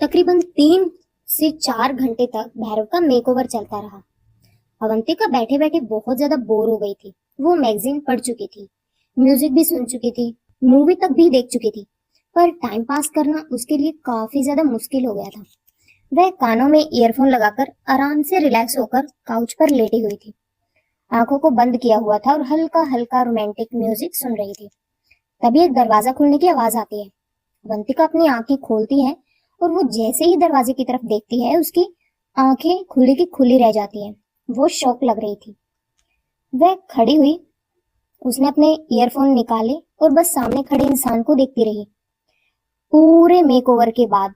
तकरीबन 3 से 4 घंटे तक भैरव का मेकओवर चलता रहा। अवंतिका बैठे बैठे बहुत ज्यादा बोर हो गई थी। वो मैगजीन पढ़ चुकी थी, म्यूजिक भी सुन चुकी थी, मूवी तक भी देख चुकी थी, पर टाइम पास करना उसके लिए काफी ज्यादा मुश्किल हो गया था। वह कानों में ईयरफोन लगाकर आराम से रिलैक्स होकर काउच पर लेटी हुई थी। आंखों को बंद किया हुआ था और हल्का हल्का रोमांटिक म्यूजिक सुन रही थी। तभी एक दरवाजा खुलने की आवाज आती है। अवंतिका अपनी आंखें खोलती है और वो जैसे ही दरवाजे की तरफ देखती है, उसकी आंखें खुली की खुली रह जाती हैं। वो शौक लग रही थी। वह खड़ी हुई, उसने अपने ईयरफोन निकाले और बस सामने खड़े इंसान को देखती रही। पूरे मेकओवर के बाद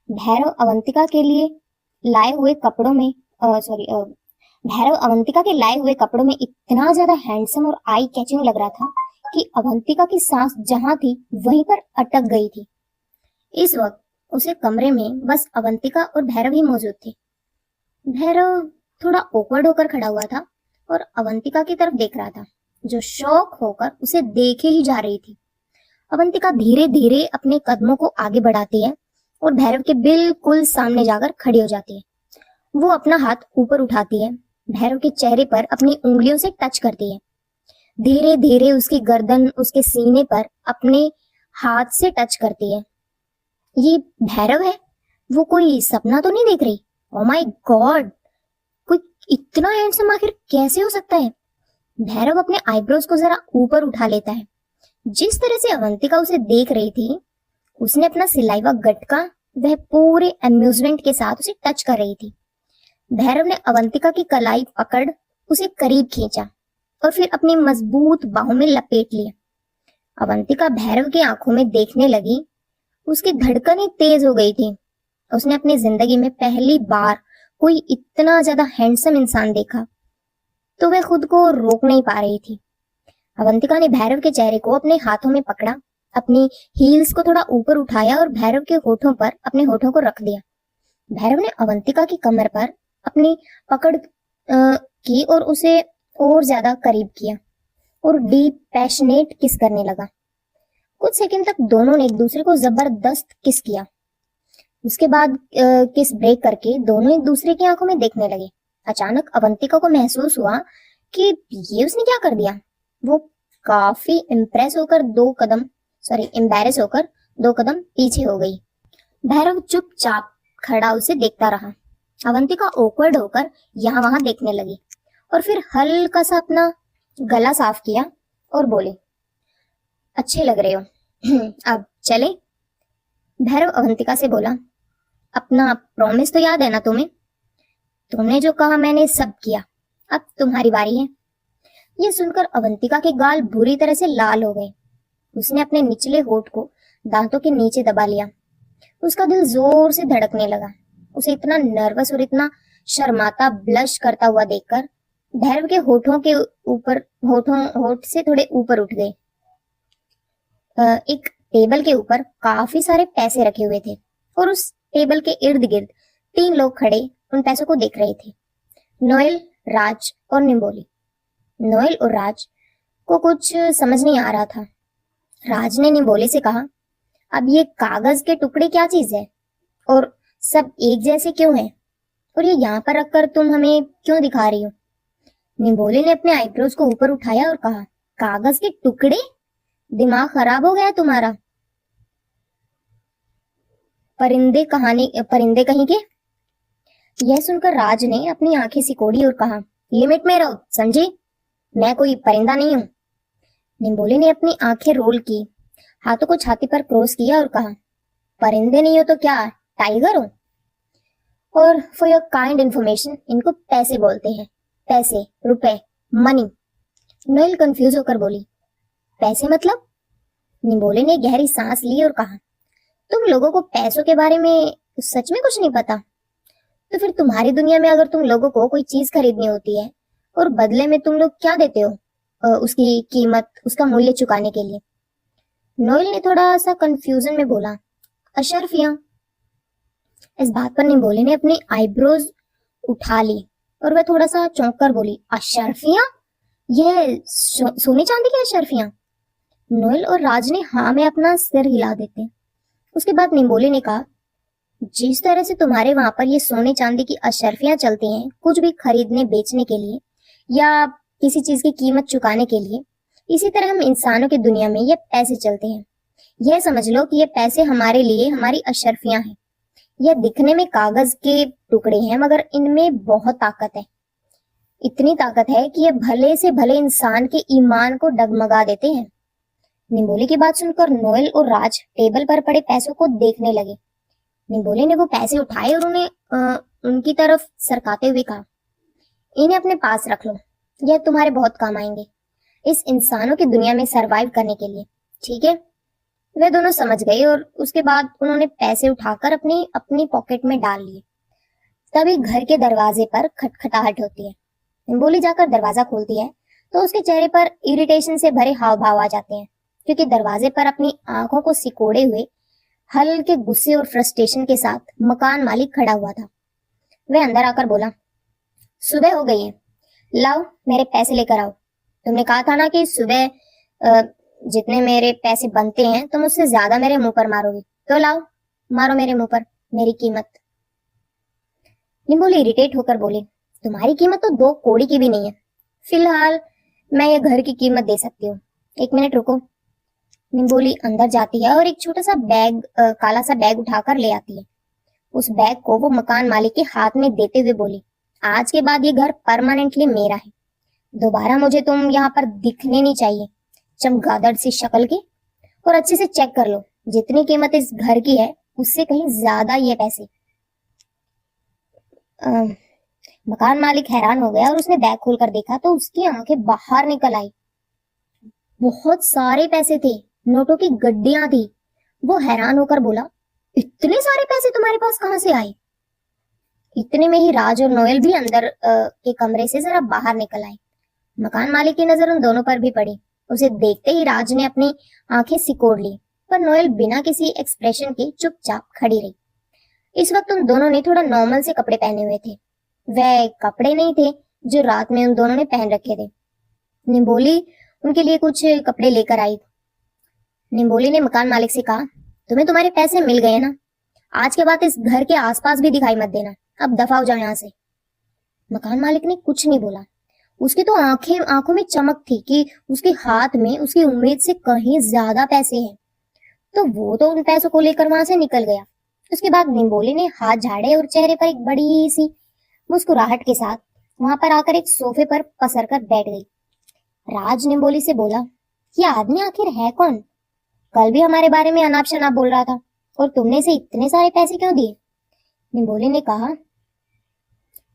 भैरव अवंतिका के लिए लाए हुए कपड़ों में भैरव अवंतिका के लाए हुए कपड़ों में इतना ज्यादा हैंडसम और आई कैचिंग लग रहा था कि अवंतिका की सांस जहां थी वहीं पर अटक गई थी। इस वक्त उसे कमरे में बस अवंतिका और भैरव ही मौजूद थे। भैरव थोड़ा ऑकवर्ड होकर खड़ा हुआ था और अवंतिका की तरफ देख रहा था, जो शौक होकर उसे देखे ही जा रही थी। अवंतिका धीरे धीरे अपने कदमों को आगे बढ़ाती है और भैरव के बिल्कुल सामने जाकर खड़ी हो जाती है। वो अपना हाथ ऊपर उठाती है, भैरव के चेहरे पर अपनी उंगलियों से टच करती है। धीरे धीरे उसकी गर्दन उसके सीने पर अपने हाथ से टच करती है। ये भैरव है? वो कोई सपना तो नहीं देख रही? ओ माय गॉड, कोई इतना हैंडसम आखिर कैसे हो सकता है? भैरव अपने आईब्रोज को जरा ऊपर उठा लेता है। जिस तरह से अवंतिका उसे देख रही थी, उसने अपना सिलाइवा गटका वह पूरे अम्यूजमेंट के साथ उसे टच कर रही थी। भैरव ने अवंतिका की कलाई पकड़ उसे करीब खींचा और फिर अपनी मजबूत बाहों में लपेट लिया। अवंतिका भैरव की आंखों में देखने लगी। उसकी धड़कनें तेज हो गई थी। उसने अपनी जिंदगी में पहली बार कोई इतना ज्यादा हैंडसम इंसान देखा, तो वह खुद को रोक नहीं पा रही थी। अवंतिका ने भैरव के चेहरे को अपने हाथों में पकड़ा, अपनी हील्स को थोड़ा ऊपर उठाया और भैरव के होठों पर अपने होठों को रख दिया। भैरव ने अवंतिका की कमर पर अपनी पकड़ की और उसे और ज्यादा करीब किया और डीप पैशनेट किस करने लगा। कुछ सेकंड तक दोनों ने एक दूसरे को जबरदस्त किस किया। उसके बाद किस ब्रेक करके दोनों एक दूसरे की आंखों में देखने लगे। अचानक अवंतिका को महसूस हुआ कि ये उसने क्या कर दिया। वो काफी एम्बैरेस होकर 2 कदम पीछे हो गई। भैरव चुपचाप खड़ा उसे देखता रहा। अवंतिका ऑकवर्ड होकर यहाँ वहां देखने लगी और फिर हल्का सा अपना गला साफ किया और बोले, अच्छे लग रहे हो। अब चले? भैरव अवंतिका से बोला, अपना प्रॉमिस तो याद है ना तुम्हें? तुमने जो कहा मैंने सब किया, अब तुम्हारी बारी है। यह सुनकर अवंतिका के गाल बुरी तरह से लाल हो गए। उसने अपने निचले होठ को दांतों के नीचे दबा लिया। उसका दिल जोर से धड़कने लगा। उसे इतना नर्वस और इतना शर्माता ब्लश करता हुआ देखकर भैरव के होठ से थोड़े ऊपर उठ गए। एक टेबल के ऊपर काफी सारे पैसे रखे हुए थे और उस टेबल के इर्द गिर्द 3 लोग खड़े उन पैसों को देख रहे थे, नोएल, राज और निम्बोली। नोएल और राज को कुछ समझ नहीं आ रहा था। राज ने निम्बोली से कहा, अब ये कागज के टुकड़े क्या चीज है और सब एक जैसे क्यों हैं और ये यहाँ पर रखकर तुम हमें क्यों दिखा रही हो? निम्बोली ने अपने आईब्रोज को ऊपर उठाया और कहा, कागज के टुकड़े? दिमाग खराब हो गया तुम्हारा? परिंदे कहीं के? यह सुनकर राज ने अपनी आंखें सिकोड़ी और कहा, लिमिट में रहो, समझी? मैं कोई परिंदा नहीं हूं। निम्बोली ने अपनी आंखें रोल की, हाथों को छाती पर क्रॉस किया और कहा, परिंदे नहीं हो तो क्या, टाइगर हो? और फॉर योर काइंड इंफॉर्मेशन, इनको पैसे बोलते हैं। पैसे, रुपए, मनी। नोएल कंफ्यूज होकर बोली, पैसे मतलब? निम्बोली ने गहरी सांस ली और कहा, तुम लोगों को पैसों के बारे में सच में कुछ नहीं पता? तो फिर तुम्हारी दुनिया में अगर तुम लोगों को कोई चीज खरीदनी होती है और बदले में तुम लोग क्या देते हो? उसकी कीमत, उसका मूल्य चुकाने के लिए। नोएल ने थोड़ा सा कंफ्यूजन में बोला, अशर्फियां। इस बात पर निम्बोली ने अपनी आईब्रोज उठा ली और वह थोड़ा सा चौंक कर बोली, अशर्फियां? यह सोने चांदी की अशर्फियां? नोएल और राज ने हाँ में अपना सिर हिला देते। उसके बाद निम्बोली ने कहा, जिस तरह से तुम्हारे वहां पर ये सोने चांदी की अशर्फियां चलती हैं कुछ भी खरीदने बेचने के लिए या किसी चीज की कीमत चुकाने के लिए, इसी तरह हम इंसानों की दुनिया में ये पैसे चलते हैं। यह समझ लो कि ये पैसे हमारे लिए हमारी अशर्फियां हैं। यह दिखने में कागज के टुकड़े हैं मगर इनमें बहुत ताकत है। इतनी ताकत है कि ये भले से भले इंसान के ईमान को डगमगा देते हैं। निम्बोली की बात सुनकर नोएल और राज टेबल पर पड़े पैसों को देखने लगे। निम्बोली ने वो पैसे उठाए और उन्हें उनकी तरफ सरकाते हुए कहा, इन्हें अपने पास रख लो, यह तुम्हारे बहुत काम आएंगे इस इंसानों की दुनिया में सरवाइव करने के लिए, ठीक है? वे दोनों समझ गए और उसके बाद उन्होंने पैसे उठाकर अपनी अपनी पॉकेट में डाल लिए। तभी घर के दरवाजे पर खटखटाहट होती है। निम्बोली जाकर दरवाजा खोलती है तो उसके चेहरे पर इरिटेशन से भरे हाव भाव आ जाते हैं, क्योंकि दरवाजे पर अपनी आंखों को सिकोड़े हुए हल्के गुस्से और फ्रस्ट्रेशन के साथ मकान मालिक खड़ा हुआ था। वह अंदर आकर बोला, सुबह हो गई है, लाओ मेरे पैसे लेकर आओ। तुमने कहा था ना कि सुबह जितने मेरे पैसे बनते हैं तुम उससे ज्यादा मेरे मुंह पर मारोगे, तो लाओ मारो मेरे मुंह पर मेरी कीमत। निम्बोली इरिटेट होकर बोली, तुम्हारी कीमत तो 2 कौड़ी की भी नहीं है। फिलहाल मैं ये घर की कीमत दे सकती हूँ, 1 मिनट रुको। निम्बोली अंदर जाती है और एक छोटा सा बैग, काला सा बैग उठाकर ले आती है। उस बैग को वो मकान मालिक के हाथ में देते हुए बोली, आज के बाद ये घर परमानेंटली मेरा है। दोबारा मुझे तुम यहाँ पर दिखने नहीं चाहिए, चमगादड़ सी शक्ल के। और अच्छे से चेक कर लो, जितनी कीमत इस घर की है उससे कहीं ज्यादा ये पैसे। मकान मालिक हैरान हो गया और उसने बैग खोलकर देखा तो उसकी आंखें बाहर निकल आई। बहुत सारे पैसे थे, नोटों की गड्डियां थी। वो हैरान होकर बोला, इतने सारे पैसे तुम्हारे पास कहां से आए? इतने में ही राज और नोएल भी अंदर के कमरे से जरा बाहर निकल आए। मकान मालिक की नजर उन दोनों पर भी पड़ी। उसे देखते ही राज ने अपनी आंखें सिकोड़ ली, पर नोएल बिना किसी एक्सप्रेशन के चुपचाप खड़ी रही। इस वक्त उन दोनों ने थोड़ा नॉर्मल से कपड़े पहने हुए थे। वह कपड़े नहीं थे जो रात में उन दोनों ने पहन रखे थे। निम्बोली उनके लिए कुछ कपड़े लेकर आई। निम्बोली ने मकान मालिक से कहा, तुम्हें तुम्हारे पैसे मिल गए ना, आज के बाद इस घर के आसपास भी दिखाई मत देना, अब दफा हो जाओ यहाँ से। मकान मालिक ने कुछ नहीं बोला। उसकी तो आंखों में चमक थी कि उसके हाथ में उसकी उम्मीद से कहीं ज्यादा पैसे हैं। तो वो तो उन पैसों को लेकर वहां से निकल गया। उसके बाद निम्बोली ने हाथ झाड़े और चेहरे पर एक बड़ी सी मुस्कुराहट के साथ वहां पर आकर एक सोफे पर पसर कर बैठ गई। राज निम्बोली से बोला, ये आदमी आखिर है कौन? कल भी हमारे बारे में अनाप शनाप बोल रहा था, और तुमने इसे इतने सारे पैसे क्यों दिए? निम्बोली ने कहा,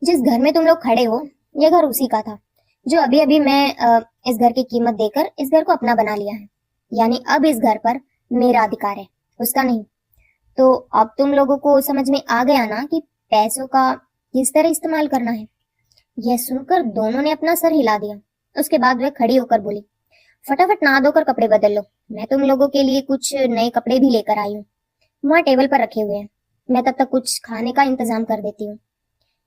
जिस घर में तुम लोग खड़े हो यह घर उसी का था, जो अभी अभी मैं इस घर की कीमत देकर इस घर को अपना बना लिया है। यानी अब इस घर पर मेरा अधिकार है, उसका नहीं। तो अब तुम लोगों को समझ में आ गया ना कि पैसों का किस तरह इस्तेमाल करना है। यह सुनकर दोनों ने अपना सर हिला दिया। उसके बाद वह खड़ी होकर बोली, फटाफट नहा धोकर कपड़े बदल लो, मैं तुम लोगों के लिए कुछ नए कपड़े भी लेकर आई हूँ, वहाँ टेबल पर रखे हुए हैं। मैं तब तक कुछ खाने का इंतजाम कर देती हूँ।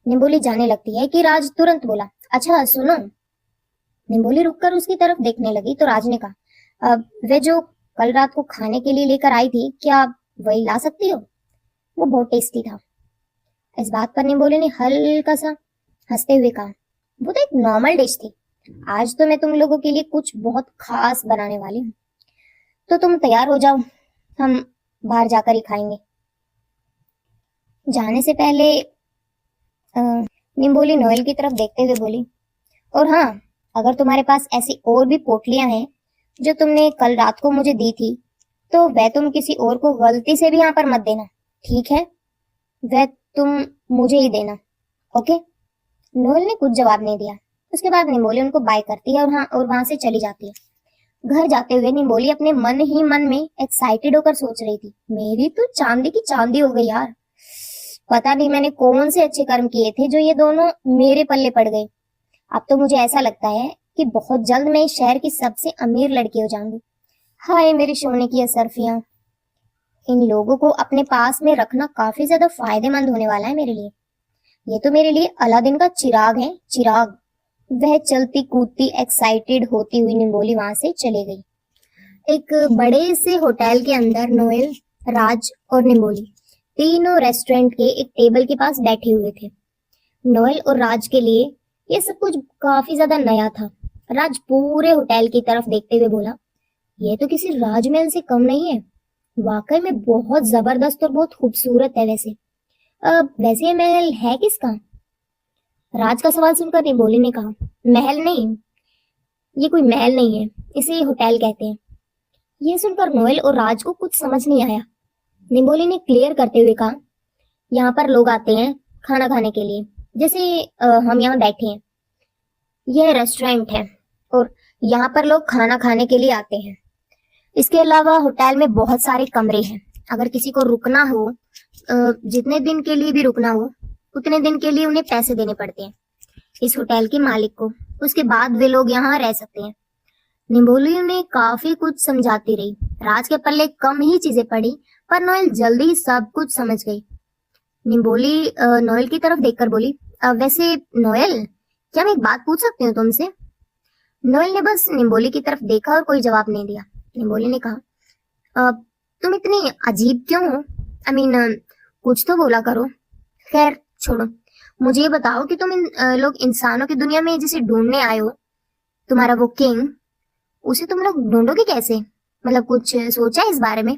निम्बोली जाने लगती है कि राज तुरंत बोला, अच्छा सुनो। निम्बोली रुककर उसकी तरफ देखने लगी तो राज ने कहा, अब वे जो कल रात को खाने के लिए लेकर आई थी, क्या वही ला सकती हो? वो बहुत टेस्टी था। इस बात पर निम्बोली ने हल्का सा हंसते हुए कहा, वो तो एक नॉर्मल डिश थी, आज तो मैं तुम लोगों के लिए कुछ बहुत खास बनाने वाली हूँ। तो तुम तैयार हो जाओ, हम बाहर जाकर ही खाएंगे। जाने से पहले निम्बोली नोएल की तरफ देखते हुए बोली, और हाँ, अगर तुम्हारे पास ऐसी और भी पोटलियां हैं जो तुमने कल रात को मुझे दी थी, तो वह तुम किसी और को गलती से भी यहाँ पर मत देना, ठीक है? वह तुम मुझे ही देना, ओके? नोएल ने कुछ जवाब नहीं दिया। उसके बाद निम्बोली उनको बाय करती है और वहां से चली जाती है। घर जाते हुए निम्बोली अपने मन ही मन में एक्साइटेड होकर सोच रही थी, मेरी तो चांदी की चांदी हो गई यार। पता नहीं मैंने कौन से अच्छे कर्म किए थे जो ये दोनों मेरे पल्ले पड़ गए। अब तो मुझे ऐसा लगता है कि बहुत जल्द मैं इस शहर की सबसे अमीर लड़की हो जाऊंगी। हाय मेरी सोने की असरफियां, इन लोगों को अपने पास में रखना काफी ज्यादा फायदेमंद होने वाला है मेरे लिए। ये तो मेरे लिए अलादीन का चिराग है, चिराग। वह चलती कूदती एक्साइटेड होती हुई निम्बोली वहां से चली गई। एक बड़े से होटल के अंदर नोएल, राज और निम्बोली तीनों रेस्टोरेंट के एक टेबल के पास बैठे हुए थे। नोएल और राज के लिए ये सब कुछ काफी ज्यादा नया था। राज पूरे होटल की तरफ देखते हुए बोला, ये तो किसी राजमहल से कम नहीं है। वाकई में बहुत जबरदस्त और बहुत खूबसूरत है। वैसे ये महल है किसका? राज का सवाल सुनकर निम्बोली ने कहा, महल नहीं, ये कोई महल नहीं है, इसे होटल कहते हैं। ये सुनकर नोएल और राज को कुछ समझ नहीं आया। निम्बोली ने क्लियर करते हुए कहा, यहाँ पर लोग आते हैं खाना खाने के लिए, जैसे हम यहाँ बैठे हैं। यह रेस्टोरेंट है और यहाँ पर लोग खाना खाने के लिए आते हैं। इसके अलावा होटल में बहुत सारे कमरे हैं। अगर किसी को रुकना हो, जितने दिन के लिए भी रुकना हो, उतने दिन के लिए उन्हें पैसे देने पड़ते हैं इस होटल के मालिक को। उसके बाद वे लोग यहाँ रह सकते हैं। निम्बोली ने काफी कुछ समझाती रही। राज के पल्ले कम ही चीजें पड़ी, पर नोएल जल्दी ही सब कुछ समझ गई। निम्बोली नोएल की तरफ देखकर बोली, वैसे नोएल, क्या मैं एक बात पूछ सकती हूँ तुमसे? नोएल ने बस निम्बोली की तरफ देखा और कोई जवाब नहीं दिया। निम्बोली ने कहा, तुम इतनी अजीब क्यों हो? कुछ तो बोला करो। खैर छोड़ो, मुझे ये बताओ कि तुम लोग इंसानों की दुनिया में जिसे ढूंढने आए हो, तुम्हारा वो किंग, उसे तुम लोग ढूंढोगे कैसे? कुछ सोचा है इस बारे में?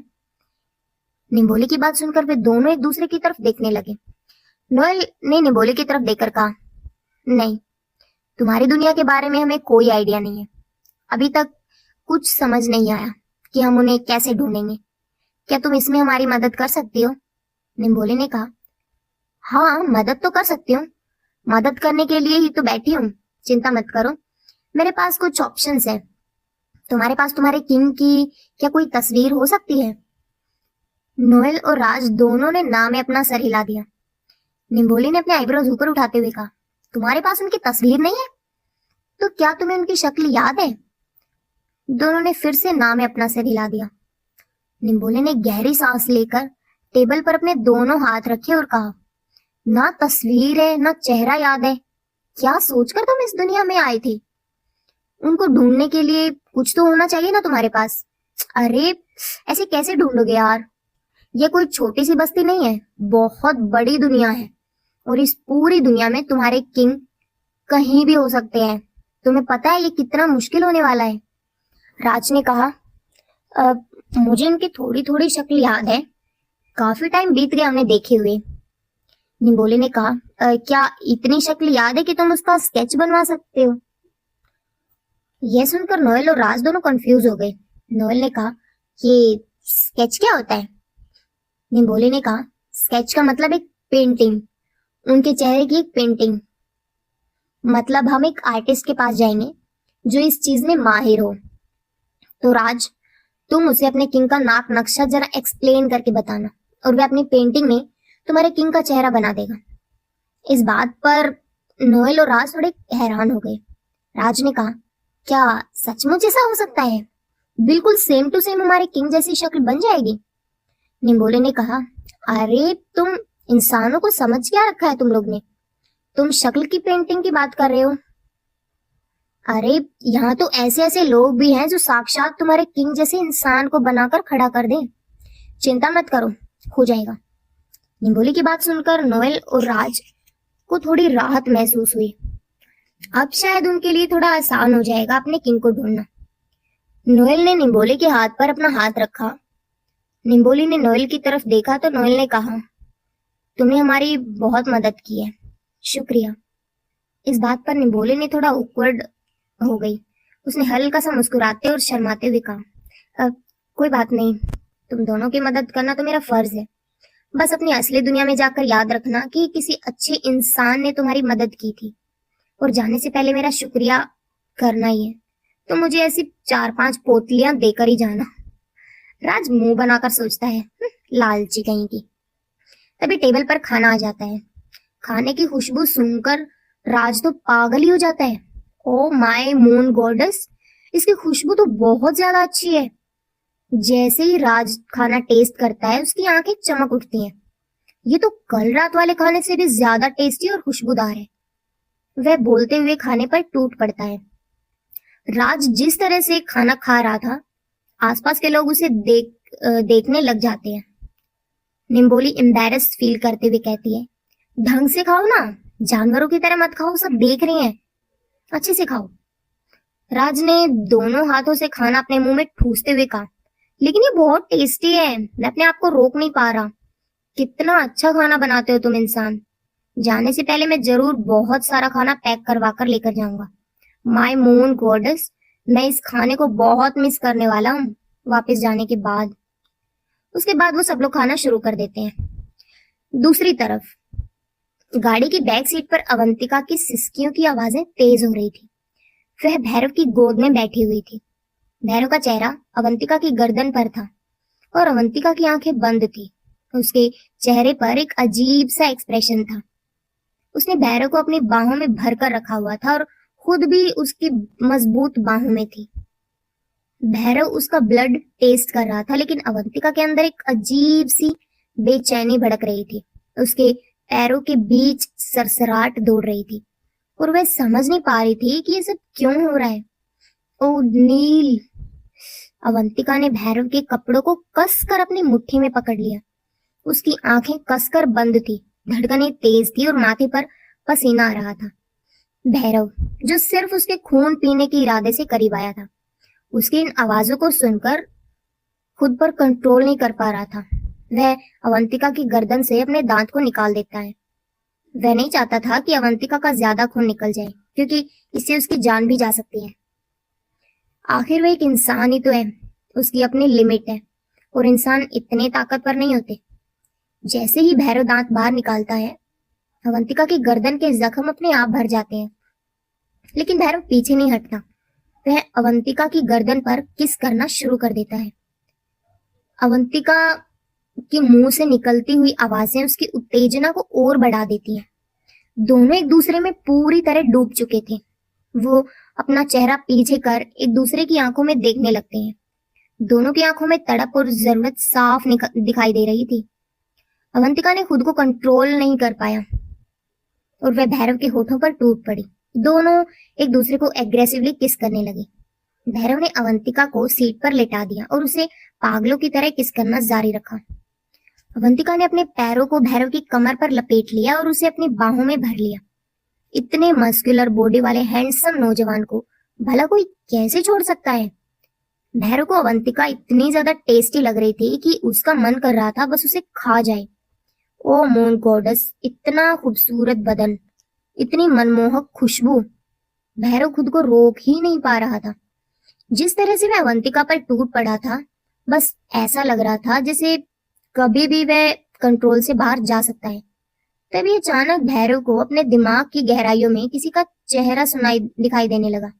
निम्बोली की बात सुनकर वे दोनों एक दूसरे की तरफ देखने लगे। नोएल ने निम्बोली की तरफ देखकर कहा, नहीं, तुम्हारी दुनिया के बारे में हमें कोई आइडिया नहीं है। अभी तक कुछ समझ नहीं आया कि हम उन्हें कैसे ढूंढेंगे। क्या तुम इसमें हमारी मदद कर सकती हो? निम्बोली ने कहा, हाँ, मदद तो कर सकती हूँ। मदद करने के लिए ही तो बैठी हूँ। चिंता मत करो, मेरे पास कुछ ऑप्शंस है। तुम्हारे पास तुम्हारे किंग की क्या कोई तस्वीर हो सकती है? नोएल और राज दोनों ने ना में अपना सर हिला दिया। निम्बोली ने अपने आईब्रोज ऊपर उठाते हुए कहा, तुम्हारे पास उनकी तस्वीर नहीं है? तो क्या तुम्हें उनकी शक्ल याद है? दोनों ने फिर से ना में अपना सर हिला दिया। निम्बोली ने गहरी सांस लेकर टेबल पर अपने दोनों हाथ रखे और कहा, ना तस्वीर है, ना चेहरा याद है। क्या सोचकर तुम इस दुनिया में आए थे? उनको ढूंढने के लिए कुछ तो होना चाहिए ना तुम्हारे पास। अरे ऐसे कैसे ढूंढोगे यार? ये कोई छोटी सी बस्ती नहीं है, बहुत बड़ी दुनिया है और इस पूरी दुनिया में तुम्हारे किंग कहीं भी हो सकते हैं। तुम्हें पता है ये कितना मुश्किल होने वाला है? राज ने कहा, मुझे उनकी थोड़ी थोड़ी शक्ल याद है, काफी टाइम बीत गया उन्हें देखे हुए। निम्बोली ने कहा, क्या इतनी शक्ल याद है कि तुम उसका स्केच बनवा सकते हो? यह सुनकर नोएल और राज दोनों कंफ्यूज हो गए। नोएल ने कहा, ये स्केच क्या होता है? निम्बोली ने कहा, स्केच का मतलब एक पेंटिंग, उनके चेहरे की एक पेंटिंग। हम एक आर्टिस्ट के पास जाएंगे जो इस चीज में माहिर हो। तो राज, तुम उसे अपने किंग का नाक नक्शा जरा एक्सप्लेन करके बताना और वह अपनी पेंटिंग में तुम्हारे किंग का चेहरा बना देगा। इस बात पर नोएल और राज थोड़े हैरान हो गए। राज ने कहा, क्या सचमुच ऐसा हो सकता है? बिल्कुल सेम टू सेम हमारे किंग जैसी शक्ल बन जाएगी? निम्बोली ने कहा, अरे तुम इंसानों को समझ क्या रखा है तुम लोग ने? तुम शक्ल की पेंटिंग की बात कर रहे हो? अरे यहाँ तो ऐसे ऐसे लोग भी हैं जो साक्षात तुम्हारे किंग जैसे इंसान को बनाकर खड़ा कर दें। चिंता मत करो, हो जाएगा। निम्बोली की बात सुनकर नोएल और राज को थोड़ी राहत महसूस हुई। अब शायद उनके लिए थोड़ा आसान हो जाएगा अपने किंग को ढूंढना। नोएल ने निम्बोली के हाथ पर अपना हाथ रखा। निम्बोली ने नोएल की तरफ देखा तो नोएल ने कहा, तुमने हमारी बहुत मदद की है, शुक्रिया। इस बात पर निम्बोली ने थोड़ा awkward हो गई। उसने हल्का सा मुस्कुराते और शर्माते हुए कहा, कोई बात नहीं, तुम दोनों की मदद करना तो मेरा फर्ज है। बस अपनी असली दुनिया में जाकर याद रखना कि किसी अच्छे इंसान ने तुम्हारी मदद की थी और जाने से पहले मेरा शुक्रिया करना ही है। तो मुझे ऐसी 4-5 पोतलियां देकर ही जाना। राज मुंह बनाकर सोचता है, लालची कहीं की। तभी टेबल पर खाना आ जाता है। खाने की खुशबू सुनकर राज तो पागल ही हो जाता है। ओ माय मून गॉडेस, इसकी खुशबू तो बहुत ज्यादा अच्छी है। जैसे ही राज खाना टेस्ट करता है उसकी आंखें चमक उठती हैं। ये तो कल रात वाले खाने से भी ज्यादा टेस्टी और खुशबूदार है। वह बोलते हुए खाने पर टूट पड़ता है। राज जिस तरह से खाना खा रहा था, आसपास के लोग उसे देखने लग जाते हैं। निम्बोली एम्बैरेस्ड फील करते हुए कहती है, ढंग से खाओ ना, जानवरों की तरह मत खाओ, सब देख रहे हैं, अच्छे से खाओ। राज ने दोनों हाथों से खाना अपने मुंह में ठूसते हुए कहा, लेकिन ये बहुत टेस्टी है, मैं अपने आप को रोक नहीं पा रहा। कितना अच्छा खाना बनाते हो तुम इंसान। जाने से पहले मैं जरूर बहुत सारा खाना पैक करवा कर लेकर जाऊंगा। माय मून गॉडेस, मैं इस खाने को बहुत मिस करने वाला हूँ वापस जाने के बाद। उसके बाद वो सब लोग खाना शुरू कर देते हैं। दूसरी तरफ गाड़ी की बैक सीट पर अवंतिका की सिसकियों की आवाजें तेज हो रही थी। वह भैरव की गोद में बैठी हुई थी। भैरव का चेहरा अवंतिका की गर्दन पर था और अवंतिका की आंखें बंद थी। उसके चेहरे पर एक अजीब सा एक्सप्रेशन था। उसने भैरव को अपनी बाहों में भरकर रखा हुआ था और खुद भी उसकी मजबूत बाहों में थी। भैरव उसका ब्लड टेस्ट कर रहा था, लेकिन अवंतिका के अंदर एक अजीब सी बेचैनी भड़क रही थी। उसके पैरों के बीच सरसराहट दौड़ रही थी और वह समझ नहीं पा रही थी कि ये सब क्यों हो रहा है। ओ नील! अवंतिका ने भैरव के कपड़ों को कसकर अपनी मुट्ठी में पकड़ लिया। उसकी आंखें कसकर बंद थी, धड़कनें तेज थी और माथे पर पसीना आ रहा था। भैरव, जो सिर्फ उसके खून पीने के इरादे से करीब आया था, उसकी इन आवाजों को सुनकर खुद पर कंट्रोल नहीं कर पा रहा था। वह अवंतिका की गर्दन से अपने दांत को निकाल देता है। वह नहीं चाहता था कि अवंतिका का ज्यादा खून निकल जाए, क्योंकि इससे उसकी जान भी जा सकती है। आखिर वह एक इंसान ही तो है, उसकी अपनी लिमिट है और इंसान इतने ताकतवर नहीं होते। जैसे ही भैरव दांत बाहर निकालता है, अवंतिका की गर्दन के जख्म अपने आप भर जाते हैं, लेकिन भैरव पीछे नहीं हटता। वह अवंतिका की गर्दन पर किस करना शुरू कर देता है। अवंतिका की मुंह से निकलती हुई आवाजें उसकी उत्तेजना को और बढ़ा देती हैं। दोनों एक दूसरे में पूरी तरह डूब चुके थे। वो अपना चेहरा पीछे कर एक दूसरे की आंखों में देखने लगते हैं। दोनों की आंखों में तड़प और जरूरत साफ दिखाई दे रही थी। अवंतिका ने खुद को कंट्रोल नहीं कर पाया और वह भैरव के होठों पर टूट पड़ी। दोनों एक दूसरे को एग्रेसिवली किस करने लगे। भैरव ने अवंतिका को सीट पर लेटा दिया और उसे पागलों की तरह किस करना जारी रखा। अवंतिका ने अपने पैरों को भैरव की कमर पर लपेट लिया और उसे अपनी बाहों में भर लिया। इतने मस्कुलर बॉडी वाले हैंडसम नौजवान को भला कोई कैसे छोड़ सकता है। भैरव को अवंतिका इतनी ज्यादा टेस्टी लग रही थी कि उसका मन कर रहा था बस उसे खा जाए। ओ मून गॉडेस, इतना खूबसूरत बदन, इतनी मनमोहक खुशबू। भैरव खुद को रोक ही नहीं पा रहा था। जिस तरह से वह अवंतिका पर टूट पड़ा था, बस ऐसा लग रहा था जैसे कभी भी वह कंट्रोल से बाहर जा सकता है। तभी अचानक भैरव को अपने दिमाग की गहराइयों में किसी का चेहरा दिखाई देने लगा।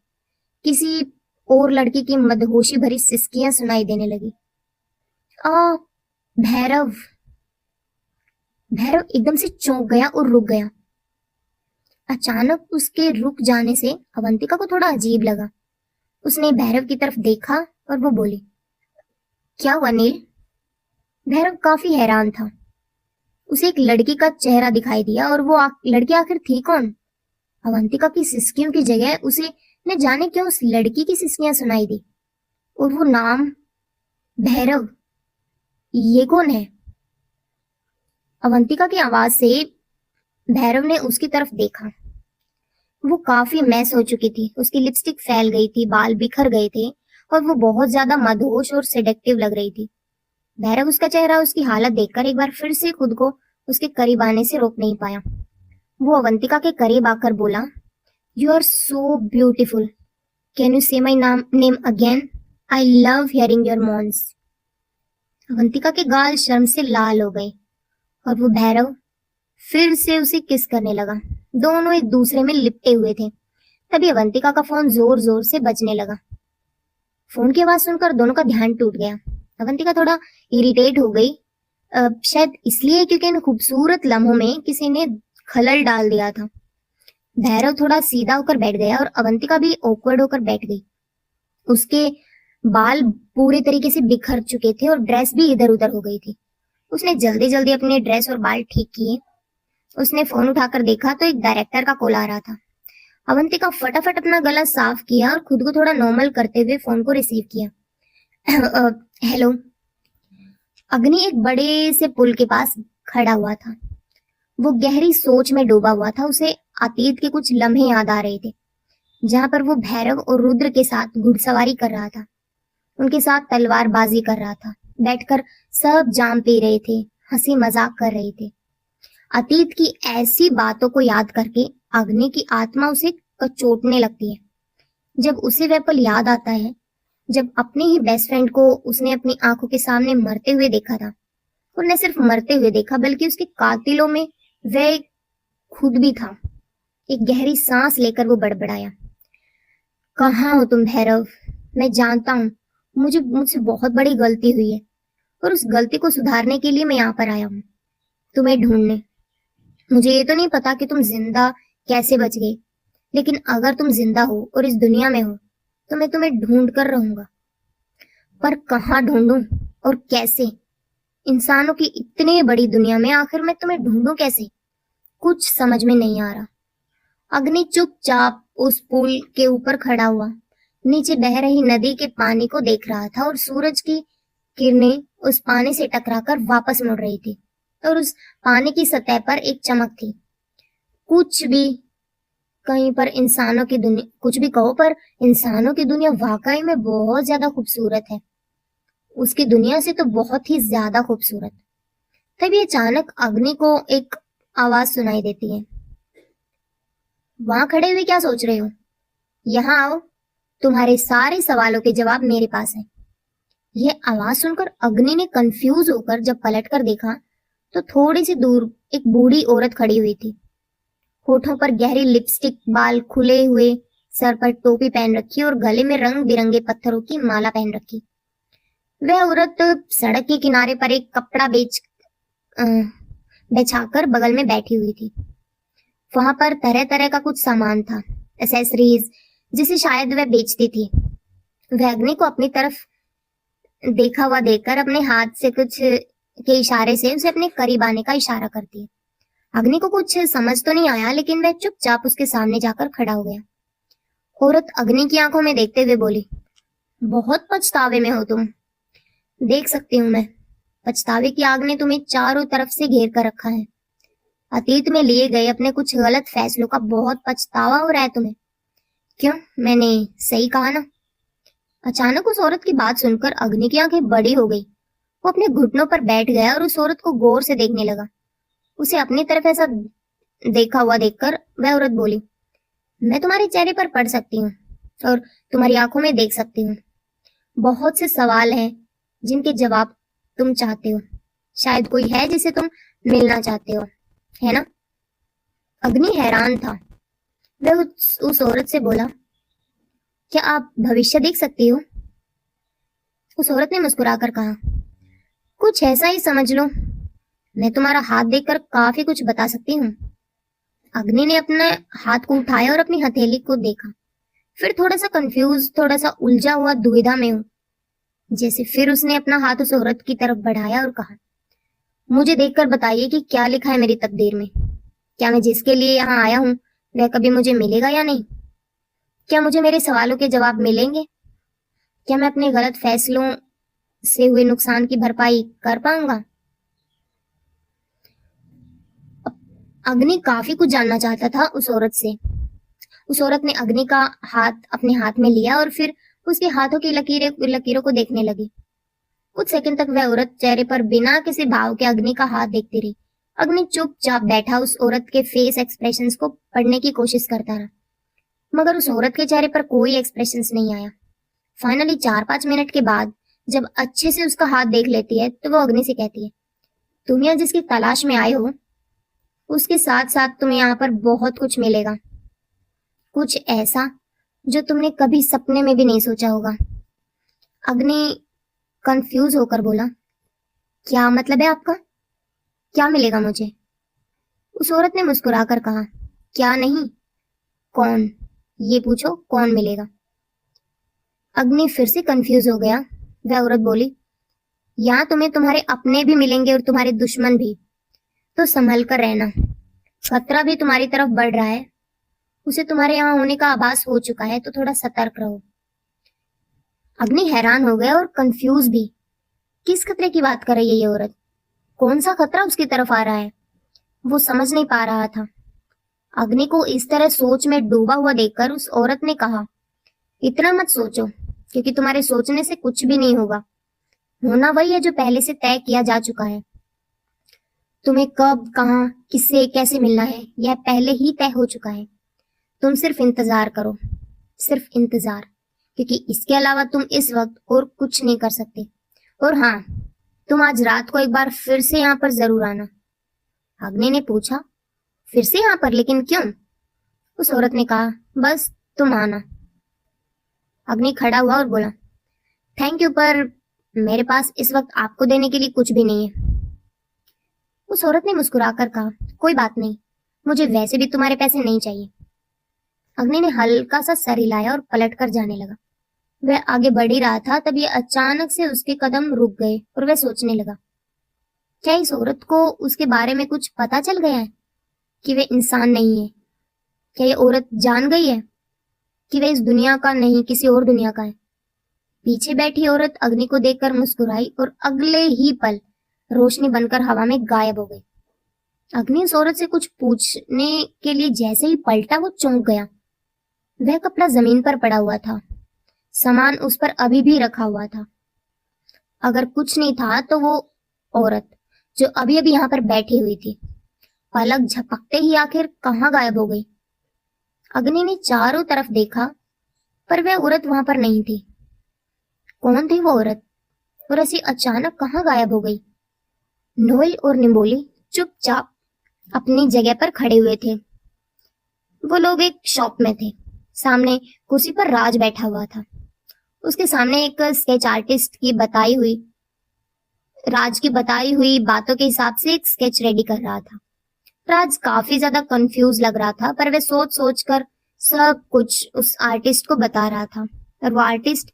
किसी और लड़की की मदहोशी भरी सिसकियां सुनाई देने लगी। आ भैरव! भैरव एकदम से चौंक गया और रुक गया। अचानक उसके रुक जाने से अवंतिका को थोड़ा अजीब लगा। उसने भैरव की तरफ देखा और वो बोली, क्या हुआ नील? भैरव काफी हैरान था। उसे एक लड़की का चेहरा दिखाई दिया और वो लड़की आखिर थी कौन? अवंतिका की सिसकियों की जगह उसे न जाने क्यों उस लड़की की सिसकियां सुनाई दी, और वो नाम भैरव। ये कौन है? अवंतिका की आवाज से भैरव ने उसकी तरफ देखा। वो काफी मैस हो चुकी थी, उसकी लिपस्टिक फैल गई थी, बाल बिखर गए थे और वो बहुत ज्यादा मदहोश और सेडेक्टिव लग रही थी। भैरव उसका चेहरा, उसकी हालत देखकर एक बार फिर से खुद को उसके करीब आने से रोक नहीं पाया। वो अवंतिका के करीब आकर बोला, you are so beautiful, can you say my name again? I love hearing your moans. Avantika के गाल शर्म से लाल हो गए और वो भैरव फिर से उसे किस करने लगा। दोनों एक दूसरे में लिपटे हुए थे। तभी अवंतिका का फोन जोर जोर से बजने लगा। फोन की आवाज सुनकर दोनों का ध्यान टूट गया। अवंतिका थोड़ा इरिटेट हो गई, शायद इसलिए क्योंकि इन खूबसूरत लम्हों में किसी ने खलल डाल दिया था। भैरव थोड़ा सीधा होकर बैठ गया और अवंतिका भी ऑकवर्ड होकर बैठ गई। उसके बाल पूरे तरीके से बिखर चुके थे और ड्रेस भी इधर उधर हो गई थी। उसने जल्दी जल्दी अपने ड्रेस और बाल ठीक किए। उसने फोन उठाकर देखा तो एक डायरेक्टर का कॉल आ रहा था। अवंतिका फटाफट अपना गला साफ किया और खुद को थोड़ा नॉर्मल करते हुए फोन को रिसीव किया। हेलो। अग्नि एक बड़े से पुल के पास खड़ा हुआ था। वो गहरी सोच में डूबा हुआ था। उसे अतीत के कुछ लम्हे याद आ रहे थे, जहां पर वो भैरव और रुद्र के साथ घुड़सवारी कर रहा था, उनके साथ तलवारबाजी कर रहा था, बैठकर सब जाम पी रहे थे, हंसी मजाक कर रहे थे। अतीत की ऐसी बातों को याद करके अग्नि की आत्मा उसे कचोटने लगती है। जब उसे वह पल याद आता है, जब अपने ही बेस्ट फ्रेंड को उसने अपनी आंखों के सामने मरते हुए देखा था, और न सिर्फ मरते हुए देखा बल्कि उसके कातिलों में वह खुद भी था। एक गहरी सांस लेकर वो बड़बड़ाया, कहाँ हो तुम भैरव? मैं जानता हूँ मुझसे बहुत बड़ी गलती हुई है, और उस गलती को सुधारने के लिए मैं यहाँ पर आया हूँ, तुम्हें ढूंढने। मुझे ये तो नहीं पता कि तुम जिंदा कैसे बच गए, लेकिन अगर तुम जिंदा हो और इस दुनिया में हो तो मैं तुम्हें ढूंढ कर रहूंगा। पर कहाँ ढूंढूं और कैसे? इंसानों की इतनी बड़ी दुनिया में आखिर मैं तुम्हें ढूंढूं कैसे? कुछ समझ में नहीं आ रहा। अग्नि चुपचाप उस पुल के ऊपर खड़ा हुआ नीचे बह रही नदी के पानी को देख रहा था, और सूरज की किरणें उस पानी से टकराकर वापस मुड़ रही थी, और उस पानी की सतह पर एक चमक थी। कुछ भी कहीं पर इंसानों की दुनिया, कुछ भी कहो पर इंसानों की दुनिया वाकई में बहुत ज्यादा खूबसूरत है। उसकी दुनिया से तो बहुत ही ज्यादा खूबसूरत। तभी अचानक अग्नि को एक आवाज सुनाई देती है, वहां खड़े हुए क्या सोच रहे हो? यहाँ आओ, तुम्हारे सारे सवालों के जवाब मेरे पास है। यह आवाज सुनकर अग्नि ने कंफ्यूज होकर जब पलट कर देखा तो थोड़ी सी दूर एक बूढ़ी औरत खड़ी हुई थी। होठों पर गहरी लिपस्टिक, बाल खुले हुए, सर पर टोपी पहन रखी और गले में रंग बिरंगे पत्थरों की माला पहन रखी। वह औरत सड़क के किनारे पर एक कपड़ा बिछाकर बगल में बैठी हुई थी। वहां पर तरह तरह का कुछ सामान था, एसेसरीज, जिसे शायद वह बेचती थी। वह अग्नि को अपनी तरफ देखा हुआ देखकर अपने हाथ से कुछ के इशारे से उसे अपने करीब आने का इशारा करती है। अग्नि को कुछ समझ तो नहीं आया, लेकिन वह चुपचाप उसके सामने जाकर खड़ा हो गया। औरत अग्नि की आंखों में देखते हुए बोली, बहुत पछतावे में हो तुम। देख सकती हूँ मैं, पछतावे की आग ने तुम्हें चारों तरफ से घेर कर रखा है। अतीत में लिए गए अपने कुछ गलत फैसलों का बहुत पछतावा हो रहा है तुम्हें। क्यों, मैंने सही कहा ना? अचानक उस औरत की बात सुनकर अग्नि की आंखें बड़ी हो गई। वो अपने घुटनों पर बैठ गया और उस औरत को गौर से देखने लगा। उसे अपनी तरफ ऐसा देखा हुआ देखकर वह औरत बोली, मैं तुम्हारे चेहरे पर पढ़ सकती हूँ और तुम्हारी आंखों में देख सकती हूँ। बहुत से सवाल हैं जिनके जवाब तुम चाहते हो। शायद कोई है जिसे तुम मिलना चाहते हो, है ना? अग्नि हैरान था। वह उस औरत से बोला, क्या आप भविष्य देख सकती हो? उस औरत ने मुस्कुराकर कहा, कुछ ऐसा ही समझ लो। मैं तुम्हारा हाथ देखकर काफी कुछ बता सकती हूँ। अग्नि ने अपने हाथ को उठाया और अपनी हथेली को देखा। फिर थोड़ा सा कंफ्यूज, थोड़ा सा उलझा हुआ दुविधा में हूँ जैसे। फिर उसने अपना हाथ उस औरत की तरफ बढ़ाया और कहा, मुझे देखकर बताइए कि क्या लिखा है मेरी तकदीर में। क्या मैं जिसके लिए यहाँ आया हूँ वह कभी मुझे मिलेगा या नहीं? क्या मुझे मेरे सवालों के जवाब मिलेंगे? क्या मैं अपने गलत फैसलों से हुए नुकसान की भरपाई कर पाऊंगा? अग्नि काफी कुछ जानना चाहता था उस औरत से। उस औरत ने अग्नि का हाथ अपने हाथ में लिया और फिर उसके हाथों की लकीरों को देखने लगी। कुछ सेकंड तक वह औरत चेहरे पर बिना किसी भाव के अग्नि का हाथ देखती रही। अग्नि चुपचाप बैठा उस औरत के फेस एक्सप्रेशंस को पढ़ने की कोशिश करता रहा, मगर उस औरत के चेहरे पर कोई एक्सप्रेशंस नहीं आया। फाइनली 4-5 मिनट के बाद जब अच्छे से उसका हाथ देख लेती है तो वो अग्नि से कहती है, तुम यहाँ जिसकी तलाश में आए हो उसके साथ साथ तुम्हें यहाँ पर बहुत कुछ मिलेगा। कुछ ऐसा जो तुमने कभी सपने में भी नहीं सोचा होगा। अग्नि कंफ्यूज होकर बोला, क्या मतलब है आपका? क्या मिलेगा मुझे? उस औरत ने मुस्कुराकर कहा, क्या नहीं, कौन? ये पूछो, कौन मिलेगा? अग्नि फिर से कंफ्यूज हो गया। वह औरत बोली, यहाँ तुम्हें तुम्हारे अपने भी मिलेंगे और तुम्हारे दुश्मन भी, तो संभल कर रहना। खतरा भी तुम्हारी तरफ बढ़ रहा है, उसे तुम्हारे यहाँ होने का आभास हो चुका है, तो थोड़ा सतर्क रहो। अग्नि हैरान हो गया और कंफ्यूज भी। किस खतरे की बात कर रही है ये औरत? कौन सा खतरा उसकी तरफ आ रहा है? वो समझ नहीं पा रहा था। अग्नि को इस तरह सोच में डूबा हुआ देखकर उस औरत ने कहा, इतना मत सोचो, क्योंकि तुम्हारे सोचने से कुछ भी नहीं होगा। होना वही है जो पहले से तय किया जा चुका है। तुम्हें कब, कहाँ, किससे, कैसे मिलना है, यह पहले ही तय हो चुका है। तुम सिर्फ इंतजार करो, सिर्फ इंतजार, क्योंकि इसके अलावा तुम इस वक्त और कुछ नहीं कर सकते। और हाँ, तुम आज रात को एक बार फिर से यहाँ पर जरूर आना। अग्नि ने पूछा, फिर से यहाँ पर, लेकिन क्यों? उस औरत ने कहा, बस तुम आना। अग्नि खड़ा हुआ और बोला, थैंक यू, पर मेरे पास इस वक्त आपको देने के लिए कुछ भी नहीं है। उस औरत ने मुस्कुराकर कहा, कोई बात नहीं, मुझे वैसे भी तुम्हारे पैसे नहीं चाहिए। अग्नि ने हल्का सा सर हिलाया और पलटकर जाने लगा। वह आगे बढ़ ही रहा था, तभी अचानक से उसके कदम रुक गए और वह सोचने लगा, क्या इस औरत को उसके बारे में कुछ पता चल गया है कि वह इंसान नहीं है? क्या ये औरत जान गई है कि वह इस दुनिया का नहीं, किसी और दुनिया का है? पीछे बैठी औरत अग्नि को देखकर मुस्कुराई और अगले ही पल रोशनी बनकर हवा में गायब हो गई। अग्नि उस औरत से कुछ पूछने के लिए जैसे ही पलटा, वो चौंक गया। वह कपड़ा जमीन पर पड़ा हुआ था, सामान उस पर अभी भी रखा हुआ था। अगर कुछ नहीं था तो वो औरत जो अभी अभी यहाँ पर बैठी हुई थी, पलक झपकते ही आखिर कहाँ गायब हो गई? अग्नि ने चारों तरफ देखा, पर वह औरत वहां पर नहीं थी। कौन थी वो औरत, और ऐसी अचानक कहाँ गायब हो गई? नोएल और निम्बोली चुपचाप अपनी जगह पर खड़े हुए थे। वो लोग एक शॉप में थे। सामने कुर्सी पर राज बैठा हुआ था। उसके सामने एक स्केच आर्टिस्ट की राज की बताई हुई बातों के हिसाब से एक स्केच रेडी कर रहा था। राज काफी ज्यादा कंफ्यूज लग रहा था, पर वह सोच सोच कर सब कुछ उस आर्टिस्ट को बता रहा था, और वो आर्टिस्ट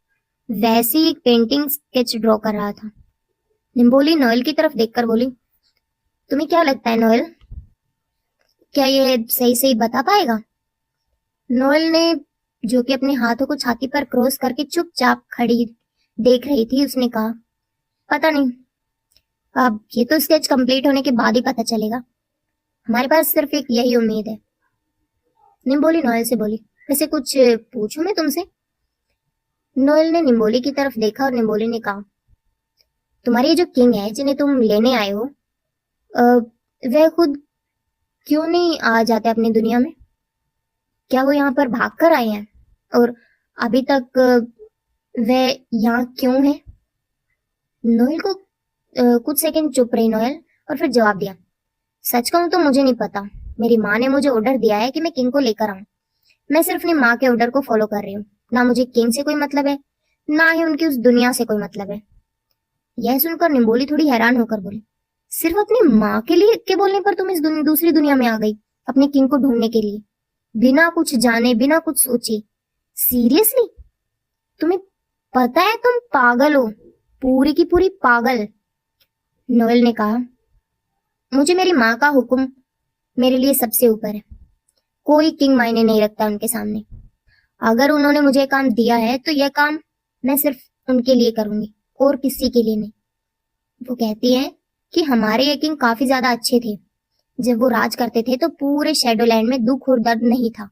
वैसे ही एक पेंटिंग स्केच ड्रॉ कर रहा था। निम्बोली नोएल की तरफ देखकर बोली, तुम्हें क्या लगता है नोएल, क्या ये सही सही बता पाएगा? नोएल ने, जो कि अपने हाथों को छाती पर क्रॉस करके चुपचाप खड़ी देख रही थी, उसने कहा, पता नहीं, अब ये तो स्केच कंप्लीट होने के बाद ही पता चलेगा। हमारे पास सिर्फ एक यही उम्मीद है। निम्बोली नोएल से बोली, वैसे कुछ पूछूं मैं तुमसे? नोएल ने निम्बोली की तरफ देखा और निम्बोली ने कहा, तुम्हारी ये जो किंग है जिन्हें तुम लेने आए हो, वह खुद क्यों नहीं आ जाते अपनी दुनिया में? क्या वो यहाँ पर भाग कर आए हैं, और अभी तक वह यहाँ क्यों है? नोएल को कुछ सेकंड चुप रही नोएल, और फिर जवाब दिया, सच कहूं तो मुझे नहीं पता। मेरी माँ ने मुझे ऑर्डर दिया है कि मैं किंग को लेकर आऊं। मैं सिर्फ अपनी माँ के ऑर्डर को फॉलो कर रही हूँ। ना मुझे किंग से कोई मतलब है, ना ही उनकी उस दुनिया से कोई मतलब है। यह सुनकर निम्बोली थोड़ी हैरान होकर बोली, सिर्फ अपनी माँ के लिए के बोलने पर तुम इस दूसरी दुनिया में आ गई अपने किंग को ढूंढने के लिए, बिना कुछ जाने, बिना कुछ सोचे? सीरियसली? तुम्हें पता है तुम पागल हो, पूरी की पूरी पागल। नोएल ने कहा, मुझे मेरी माँ का हुक्म मेरे लिए सबसे ऊपर है। कोई किंग मायने नहीं रखता उनके सामने। अगर उन्होंने मुझे काम दिया है तो यह काम मैं सिर्फ उनके लिए करूंगी और किसी के लिए नहीं। वो कहती है कि हमारे ये किंग काफी ज्यादा अच्छे थे। जब वो राज करते थे तो पूरे शैडोलैंड में दुख और दर्द नहीं था।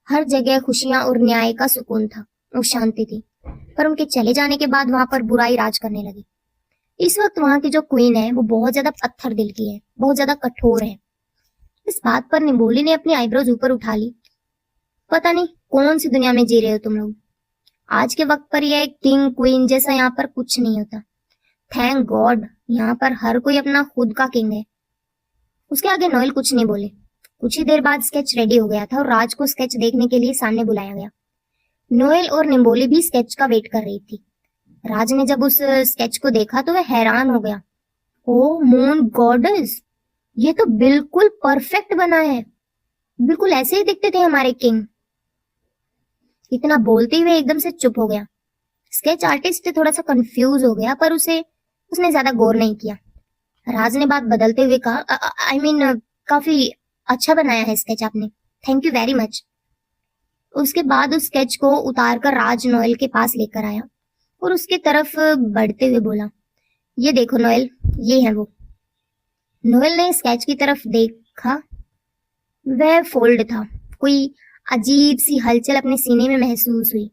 हर जगह खुशियां और न्याय का सुकून था और शांति थी। पर उनके चले जाने के बाद वहां पर बुराई राज करने लगी। इस वक्त वहां की जो क्वीन है वो बहुत ज्यादा पत्थर दिल की है, बहुत ज्यादा कठोर है। इस बात पर निम्बोली ने अपनी आईब्रोज ऊपर उठा ली। पता नहीं कौन सी दुनिया में जी रहे हो तुम लोग। आज के वक्त पर यह किंग क्वीन जैसा यहाँ पर कुछ नहीं होता। थैंक गॉड, यहाँ पर हर कोई अपना खुद का किंग है। उसके आगे नोएल कुछ नहीं बोले। कुछ ही देर बाद स्केच रेडी हो गया था और राज को स्केच देखने के लिए सामने बुलाया गया। नोएल और निम्बोली भी स्केच का वेट कर रही थी। राज ने जब उस स्केच को देखा तो वह हैरान हो गया। ओ मून गॉडेस, ये तो बिल्कुल परफेक्ट बना है। बिल्कुल ऐसे ही दिखते थे हमारे किंग। इतना बोलते हुए एकदम से चुप हो गया। स्केच आर्टिस्ट थोड़ा सा कंफ्यूज हो गया, पर उसने ज्यादा गौर नहीं किया। राज ने बात बदलते हुए कहा, आई मीन काफी अच्छा बनाया है स्केच आपने, थैंक यू वेरी मच। उसके बाद उस स्केच को उतार कर राज नोएल के पास लेकर आया और उसके तरफ बढ़ते हुए बोला, ये देखो नोएल, ये है वो। नोएल ने स्केच की तरफ देखा। वह फोल्ड था। कोई अजीब सी हलचल अपने सीने में महसूस हुई।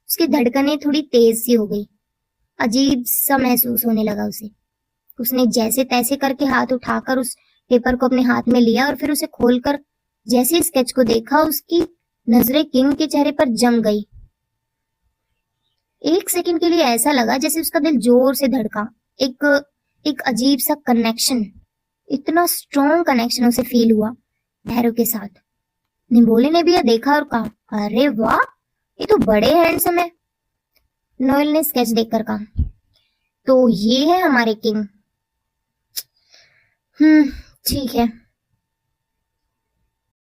उसकी धड़कनें थोड़ी तेज सी हो गई। अजीब सा महसूस होने लगा उसे। उसने जैसे तैसे करके हाथ उठाकर उस पेपर को अपने हाथ में लिया और फिर उसे खोलकर जैसे स्केच को देखा, उसकी नजरें किंग के चेहरे पर जम गई। एक सेकंड के लिए ऐसा लगा जैसे उसका दिल जोर से धड़का। एक एक अजीब सा कनेक्शन, इतना स्ट्रॉन्ग कनेक्शन उसे फील हुआ भैरव के साथ। निम्बोली ने भी यह देखा और कहा, अरे वाह, ये तो बड़े हैंडसम है। नोएल ने स्केच देखकर कहा, तो ये है हमारे किंग। ठीक है,